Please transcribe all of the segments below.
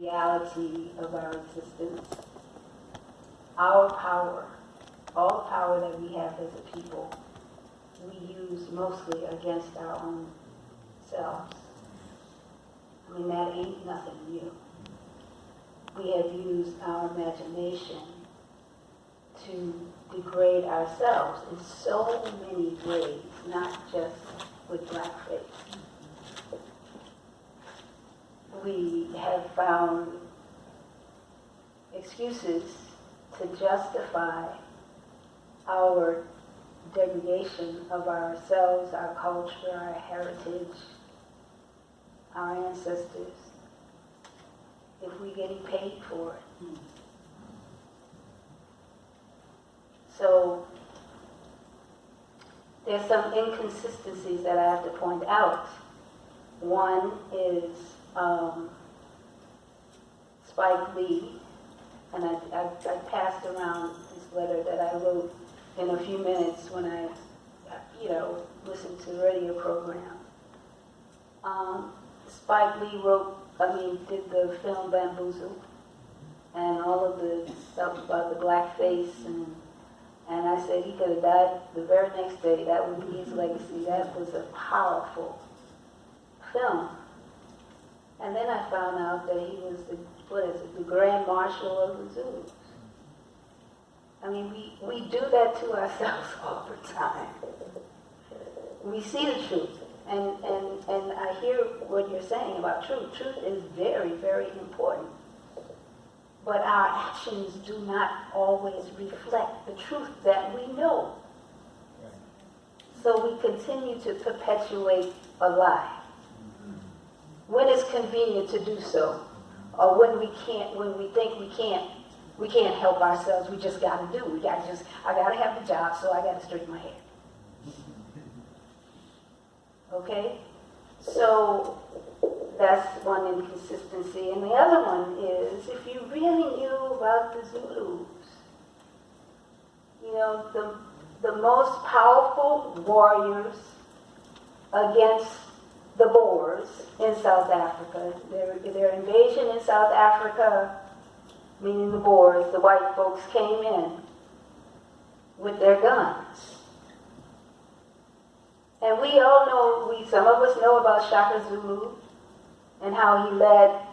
reality of our existence, our power, all power that we have as a people, we use mostly against our own selves. I mean, that ain't nothing new. We have used our imagination to degrade ourselves in so many ways, not just with blackface. We have found excuses to justify our degradation of ourselves, our culture, our heritage, our ancestors, if we're getting paid for it. So there's some inconsistencies that I have to point out. One is Spike Lee, and I passed around this letter that I wrote in a few minutes when I, listened to the radio program. Spike Lee did the film Bamboozled, and all of the stuff about the blackface, and I said he could have died the very next day. That would be his legacy. That was a powerful film. And then I found out that he was the Grand Marshal of the Zulus. I mean, we do that to ourselves all the time. We see the truth, and I hear what you're saying about truth. Truth is very, very important. But our actions do not always reflect the truth that we know. So we continue to perpetuate a lie. When it's convenient to do so, or when we think we can't help ourselves, we just gotta do. I gotta have the job, so I gotta straighten my hair. Okay? So that's one inconsistency. And the other one is, if you really knew about the Zulus, the most powerful warriors against the Boers in South Africa, their invasion in South Africa, meaning the Boers, the white folks came in with their guns. And we all know, some of us know about Shaka Zulu and how he led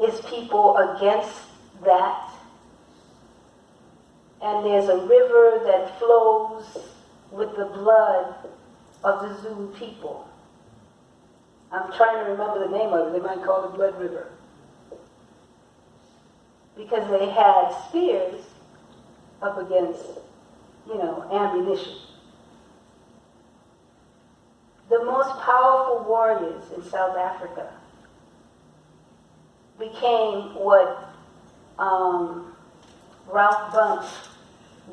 his people against that. And there's a river that flows with the blood of the Zulu people. I'm trying to remember the name of it. They might call it Blood River. Because they had spears up against, ammunition. The most powerful warriors in South Africa became what Ralph Bunche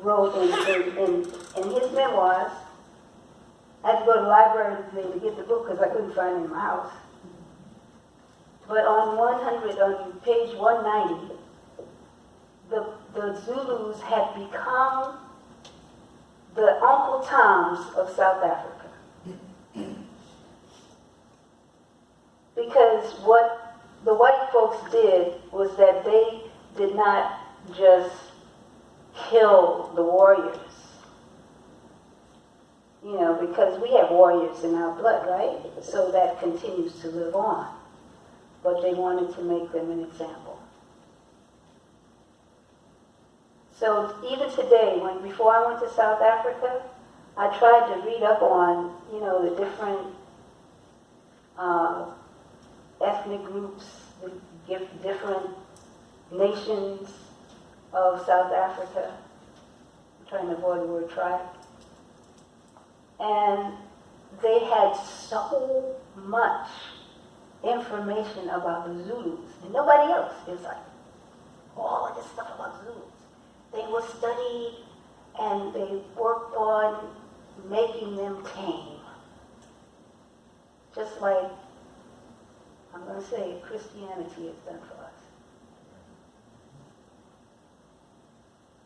wrote in his memoirs. I had to go to the library today to get the book because I couldn't find it in my house. But on page 190, the Zulus had become the Uncle Toms of South Africa. Because what the white folks did was that they did not just kill the warriors. Because we have warriors in our blood, right? So that continues to live on. But they wanted to make them an example. So even today, before I went to South Africa, I tried to read up on, the different ethnic groups, the different nations of South Africa. I'm trying to avoid the word tribe. And they had so much information about the Zulus, and nobody else. It's like all of this stuff about Zulus. They were studied and they worked on making them tame. Just like, I'm going to say, Christianity has done for us.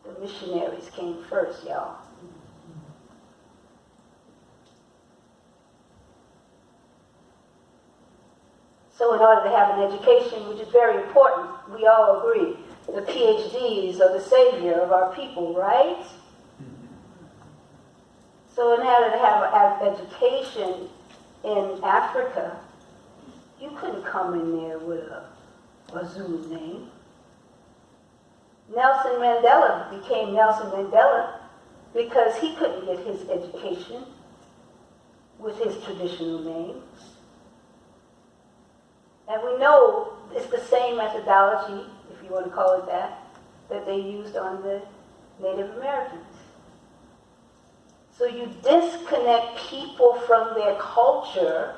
The missionaries came first, y'all. So in order to have an education, which is very important, we all agree, the PhDs are the savior of our people, right? So in order to have an education in Africa, you couldn't come in there with a Zulu name. Nelson Mandela became Nelson Mandela because he couldn't get his education with his traditional name. And we know it's the same methodology, if you want to call it that they used on the Native Americans. So you disconnect people from their culture,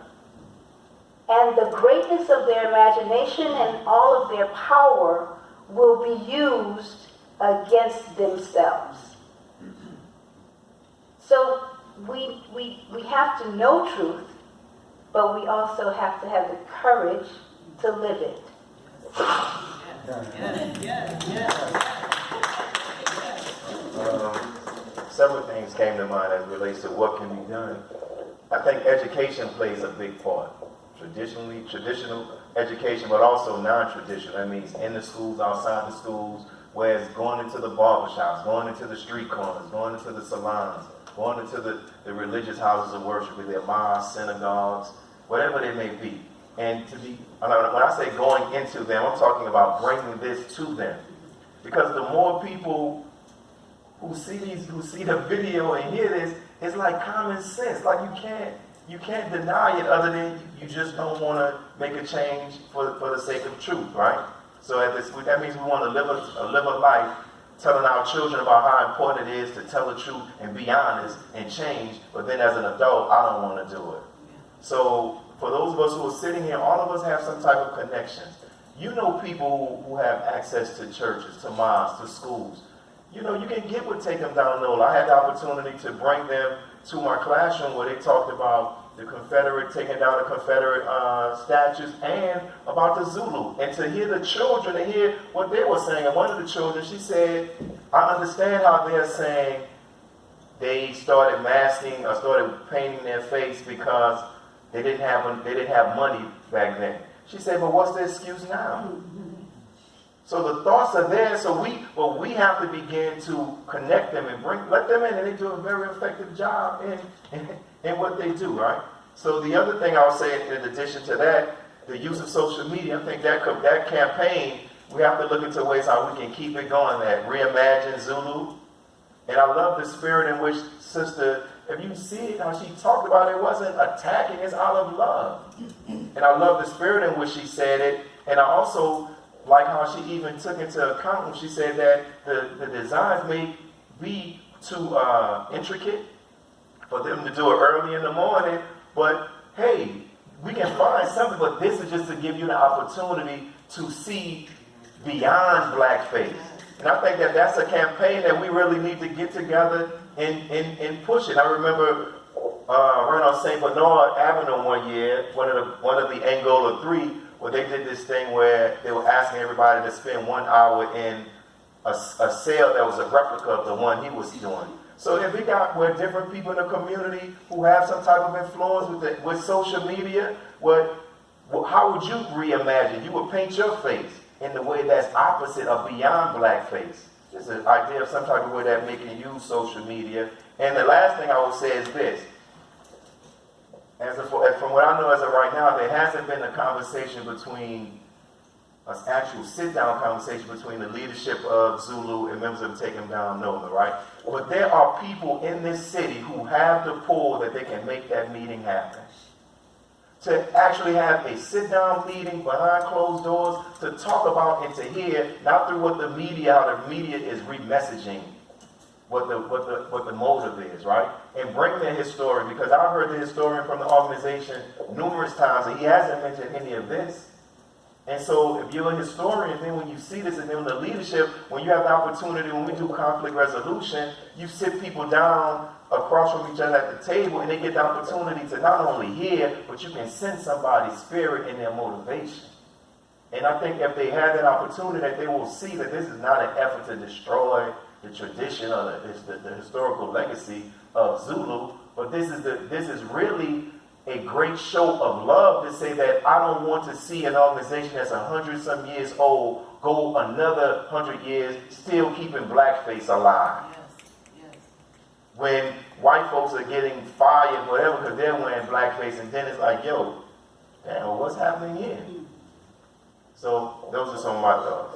and the greatness of their imagination and all of their power will be used against themselves. So we have to know truth, but we also have to have the courage to live it. Several things came to mind as it relates to what can be done. I think education plays a big part. Traditional education, but also non-traditional. That means in the schools, outside the schools, where it's going into the barbershops, going into the street corners, going into the salons, going into the religious houses of worship, with their mosques, synagogues, whatever they may be. And when I say going into them, I'm talking about bringing this to them. Because the more people who see the video and hear this, it's like common sense. Like you can't deny it, other than you just don't want to make a change for the sake of truth, right? So that means we want to live a life telling our children about how important it is to tell the truth and be honest and change. But then as an adult, I don't want to do it. So for those of us who are sitting here, all of us have some type of connections. You know people who have access to churches, to mosques, to schools. You know, you can get with Take Them Down Low. I had the opportunity to bring them to my classroom where they talked about the Confederate, taking down the Confederate statues, and about the Zulu. And to hear the children and hear what they were saying. And one of the children, she said, I understand how they're saying they started masking or started painting their face because they didn't have money back then. She said, but what's the excuse now? So the thoughts are there, so we have to begin to connect them and let them in, and they do a very effective job in what they do, right? So the other thing I'll say, in addition to that, the use of social media, I think that campaign, we have to look into ways how we can keep it going, that reimagine Zulu. And I love the spirit in which Sister, if you see it, how she talked about it, wasn't attacking, it's out of love. And I love the spirit in which she said it, and I also like how she even took into account when she said that the designs may be too intricate for them to do it early in the morning, but hey, we can find something, but this is just to give you the opportunity to see beyond blackface. And I think that's a campaign that we really need to get together and push it. I remember right on St. Bernard Avenue one year, one of the Angola 3, where they did this thing where they were asking everybody to spend 1 hour in a cell that was a replica of the one he was doing. So if we got different people in the community who have some type of influence with social media, how would you reimagine? You would paint your face in the way that's opposite of beyond blackface. There's an idea of some type of way that making use social media. And the last thing I will say is this. From what I know as of right now, there hasn't been a conversation between, an actual sit-down conversation between the leadership of Zulu and members of Take Them Down Nova, right? But there are people in this city who have the pull that they can make that meeting happen. To actually have a sit-down meeting behind closed doors to talk about and to hear, not through how the media is re-messaging what the motive is, right? And bring the historian, because I've heard the historian from the organization numerous times, and he hasn't mentioned any of this. And so if you're a historian, then when you see this, and then the leadership, when you have the opportunity, when we do conflict resolution, you sit people down across from each other at the table, and they get the opportunity to not only hear, but you can sense somebody's spirit and their motivation. And I think if they have that opportunity, that they will see that this is not an effort to destroy the tradition or the historical legacy of Zulu, but this is really a great show of love to say that I don't want to see an organization that's 100-some years old go another 100 years still keeping blackface alive. When white folks are getting fired, whatever, because they're wearing blackface, and then it's like, yo, damn, what's happening here? So those are some of my thoughts.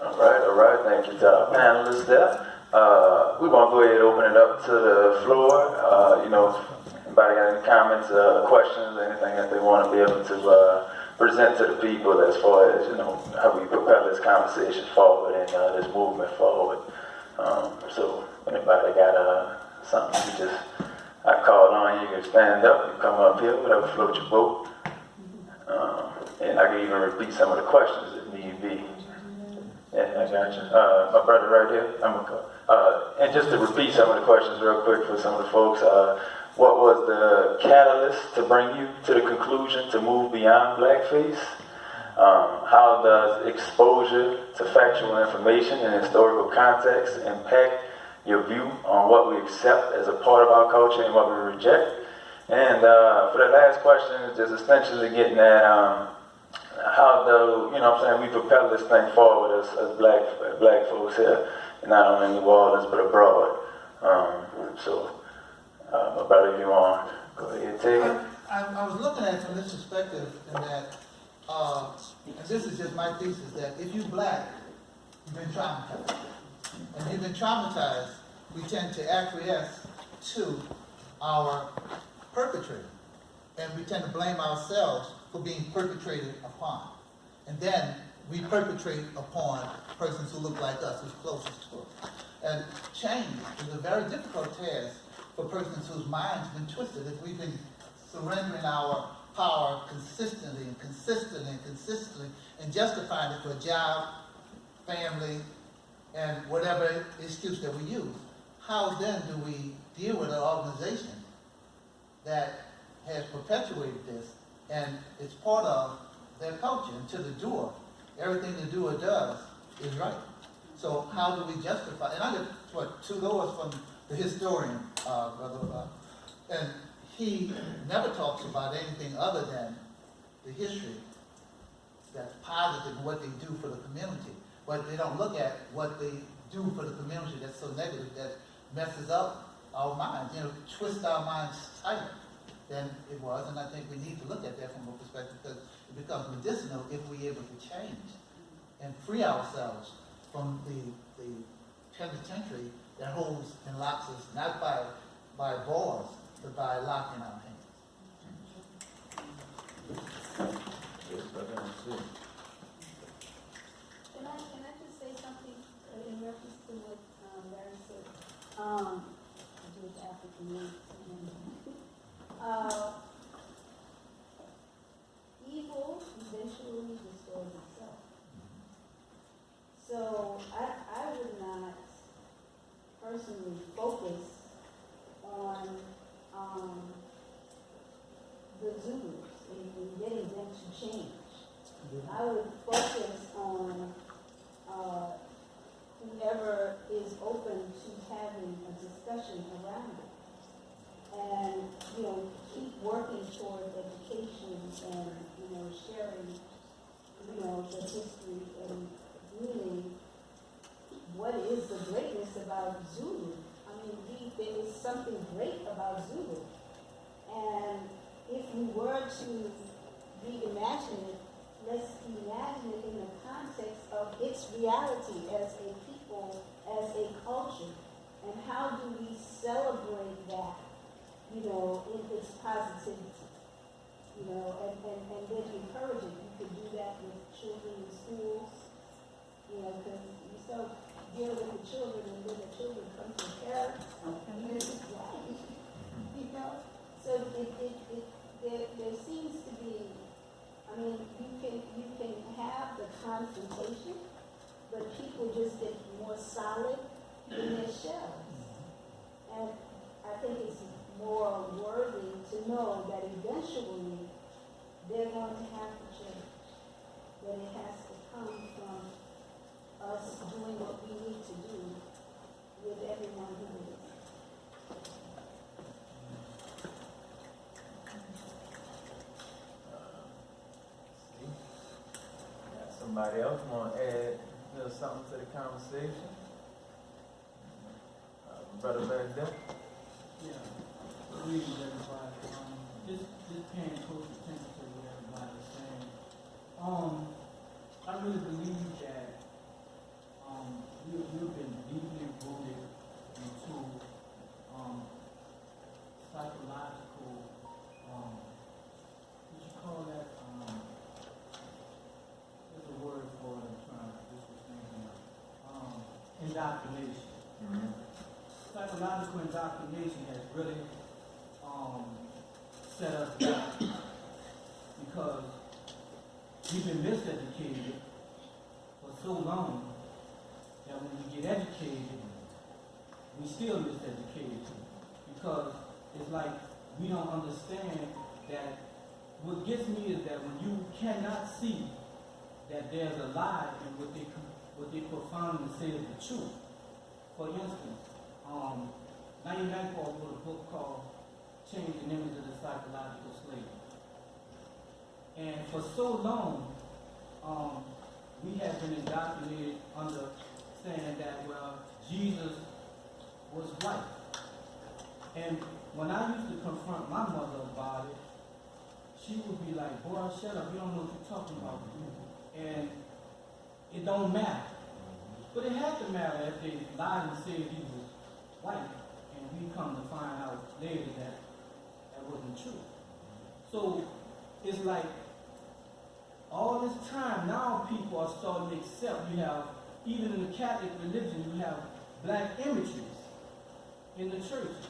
All right, thank you to our panelists there. We're going to go ahead and open it up to the floor. Anybody got any comments, questions, anything that they want to be able to present to the people as far as, how we propel this conversation forward and this movement forward. So anybody got something I called on, you can stand up, you come up here, whatever float your boat. And I can even repeat some of the questions if need be. Yeah, I got you. My brother right here, I'm going to go. And just to repeat some of the questions real quick for some of the folks, what was the catalyst to bring you to the conclusion to move beyond blackface? How does exposure to factual information and historical context impact your view on what we accept as a part of our culture and what we reject? And for the last question, it's just essentially getting at how do, we propel this thing forward as black folks here, and not only in New Orleans, but abroad. My brother, if you want, go ahead and take it. I was looking at it from this perspective, in that, and this is just my thesis, that if you're black, you've been traumatized. And you've been traumatized, we tend to acquiesce to our perpetrator. And we tend to blame ourselves for being perpetrated upon. And then we perpetrate upon persons who look like us, who's closest to us. And change is a very difficult task for persons whose minds have been twisted. If we've been surrendering our power consistently and justifying it for a job, family, and whatever excuse that we use, how then do we deal with an organization that has perpetuated this and it's part of their culture? And to the doer, everything the doer does is right. So how do we justify? And I got two doors from the historian, and he never talks about anything other than the history that's positive and what they do for the community. But they don't look at what they do for the community that's so negative, that messes up our minds, twists our minds tighter than it was. And I think we need to look at that from a perspective, because it becomes medicinal if we're able to change and free ourselves from the penitentiary that holds and locks us, not by bars, but by locking our hands. Can I just say something in reference to what Larry said? I do it African names. Evil eventually destroys itself. So I would not personally focus on the Zulus and getting them to change. I would focus on whoever is open to having a discussion around it. And, keep working toward education and, sharing, the history and really what is the greatness about Zulu. I mean, there is something great about Zulu. And if we were to reimagine it, let's imagine it in the context of its reality as a people, as a culture. And how do we celebrate that, in its positivity? And then encourage it. You could do that with children in schools, because you still deal with the children, and then the children come to parents, and then it's right, So there seems to be, you can have the confrontation, but people just get more solid in their shells. And I think it's more worthy to know that eventually they're going to have to change. That it has to come from us doing what we need to do with everyone who is. Anybody else want to add something to the conversation? Brother back there? Yeah, greetings everybody. Just paying close attention to what everybody is saying. I really believe that you've been deeply rooted into psychological, what you call that? There's a word for it. I'm trying to just was thinking of. Indoctrination. Mm-hmm. Psychological indoctrination has really set us back because we've been miseducated for so long that when we get educated, we still miseducated because it's like we don't understand that what gets me is that when you cannot see that there's a lie in what they profoundly say is the truth. For instance, 99 Paul wrote a book called Changing Image of the Psychological Slave. And for so long, we have been indoctrinated under saying that, well, Jesus was right. And when I used to confront my mother about it, she would be like, boy, shut up, you don't know what you're talking about. And it don't matter. But it had to matter if they lied and said he was white, and we come to find out later that that wasn't true. So it's like all this time now people are starting to accept. You have, even in the Catholic religion, you have black images in the churches.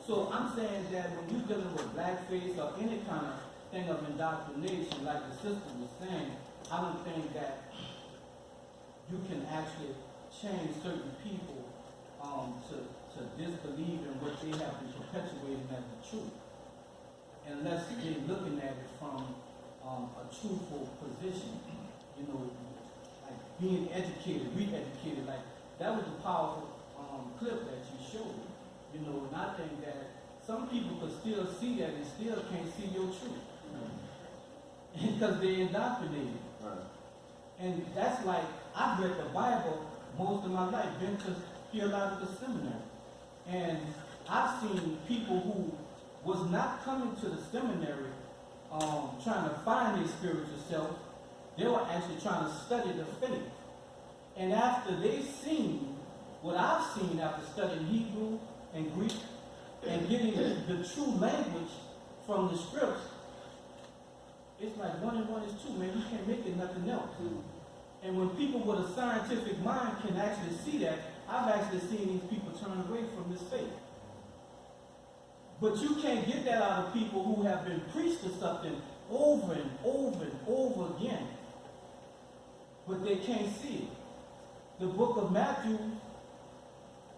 So I'm saying that when you're dealing with blackface or any kind of thing of indoctrination, like the sister was saying, I don't think that you can actually change certain people to disbelieve in what they have been perpetuating as the truth, unless they're looking at it from a truthful position. You know, like being educated, re-educated. Like that was a powerful clip that you showed. You know, and I think that some people could still see that and still can't see your truth because they're indoctrinated. Right. And that's like, I've read the Bible most of my life, been to theological seminary. And I've seen people who was not coming to the seminary trying to find their spiritual self. They were actually trying to study the faith. And after they seen what I've seen after studying Hebrew and Greek and getting the true language from the scripts, it's like 1 and 1 is 2, man. You can't make it nothing else. And when people with a scientific mind can actually see that, I've actually seen these people turn away from this faith. But you can't get that out of people who have been preached to something over and over and over again. But they can't see it. The book of Matthew,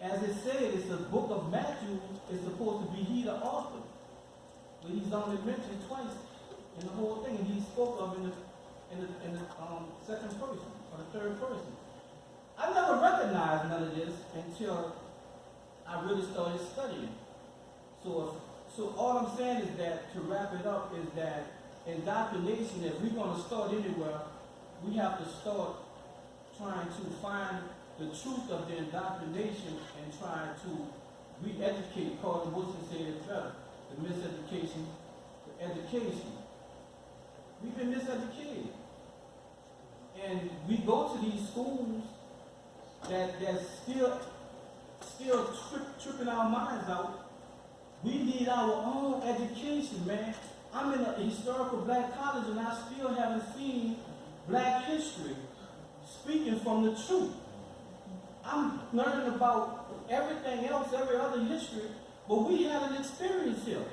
as it said, it's the book of Matthew is supposed to be he the author. But he's only mentioned twice in the whole thing, and he spoke of in the second person or the third person. I never recognized none of this until I really started studying. So all I'm saying is that, to wrap it up, is that indoctrination, if we're going to start anywhere, we have to start trying to find the truth of the indoctrination and try to re-educate. Carl Wilson said it better. The miseducation, the education. We've been miseducated. And we go to these schools that's still tripping our minds out. We need our own education, man. I'm in a historical black college and I still haven't seen black history speaking from the truth. I'm learning about everything else, every other history, but we had an experience here.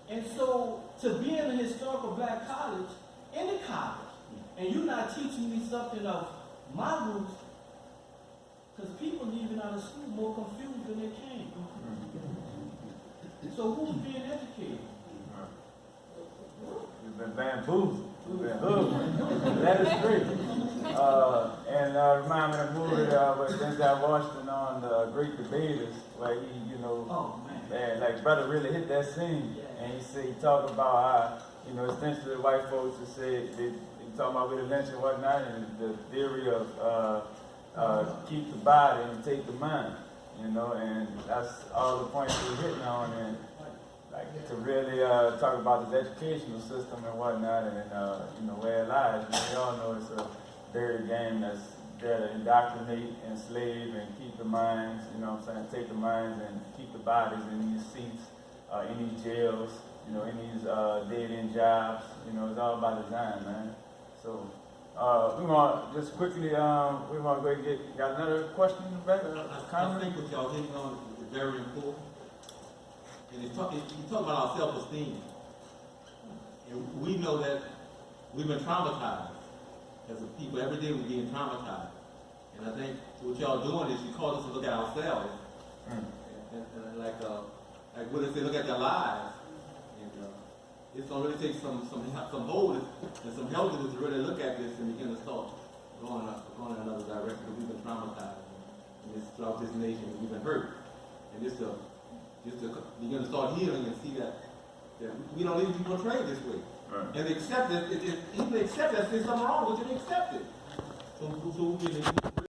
And so to be in a historical black college, any college, and you're not teaching me something of my roots, because people leaving out of school more confused than they came. So who's being educated? You've been bamboozled. You've been hoodwinked. That is great. And remind me of the movie with Denzel Washington on the Great Debaters, where he, Oh, man. like brother really hit that scene. Yeah. And he talked about how, essentially white folks have said that, we talking about with the lynch and whatnot, and the theory of keep the body and take the mind, you know, and that's all the points we're hitting on, and like to really talk about this educational system and whatnot, and you know, where it lies. And we all know it's a dirty game that's there to indoctrinate, enslave, and keep the minds, you know what I'm saying, take the minds and keep the bodies in these seats, in these jails, you know, in these dead-end jobs. You know, it's all by design, man. So we want just quickly, we want to go ahead and got another question in the back? I think what y'all hitting on is very important. And you talk about our self-esteem. And we know that we've been traumatized as a people. Every day we're being traumatized. And I think what y'all doing is you cause us to look at ourselves. And like what if they look at their lives? And it's going to really take some boldness and some healthiness to really look at this and begin to start going in another direction, because we've been traumatized. And throughout this nation, we've been hurt. And just to begin to start healing and see that we don't need to be portrayed this way. Right. And accept it. If you accept that, there's something wrong with it, accept it. So we